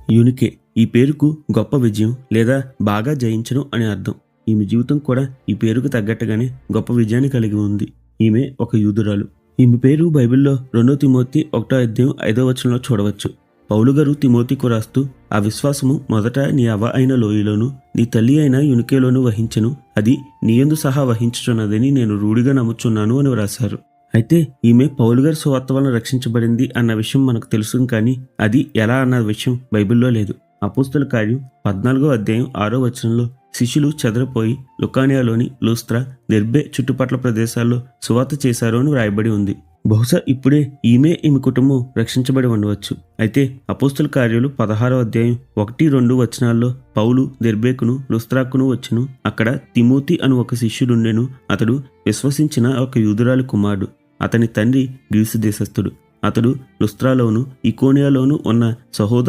యూనికే ఈ పేరుకు గొప్ప విజయం లేదా బాగా జయించడం అని అర్థం. ఈమె జీవితం కూడా ఈ పేరుకు తగ్గట్టుగానే గొప్ప విజయాన్ని కలిగి ఉంది. ఈమె ఒక యూదురాలు. ఈమె పేరు బైబిల్లో 2 తిమోతి 1:5 చూడవచ్చు. పౌలు గారు తిమోతికు రాస్తూ, ఆ విశ్వాసము మొదట నీ అవ్వ అయిన లోయలోను నీ తల్లి అయిన యునికేలోను వహించెను, అది నీయందు సహా వహించుచున్నదని నేను రూఢిగా నమ్ముచున్నాను అని వ్రాశారు. అయితే ఈమె పౌలు గారి సువార్త వలన రక్షించబడింది అన్న విషయం మనకు తెలుసు, కానీ అది ఎలా అన్న విషయం బైబిల్లో లేదు. అపోస్తల కార్యం 14:6 శిష్యులు చెదరపోయి లుకానియాలోని లూస్త్రా, దెర్బే చుట్టుపట్ల ప్రదేశాల్లో సువార్త చేశారు అని వ్రాయబడి ఉంది. బహుశా ఇప్పుడే ఈమె కుటుంబం రక్షించబడి ఉండవచ్చు. అయితే అపోస్తల కార్యాలు 16:1-2 పౌలు దెర్బేకును లుస్త్రాకును వచ్చును. అక్కడ తిమోతి అను ఒక శిష్యుడుండెను. అతడు విశ్వసించిన ఒక యూదురాలి కుమారుడు. అతని తండ్రి గ్రీసు దేశస్థుడు. అతడు లుస్త్రాలోను ఇకోనియాలోను ఉన్న సహోదర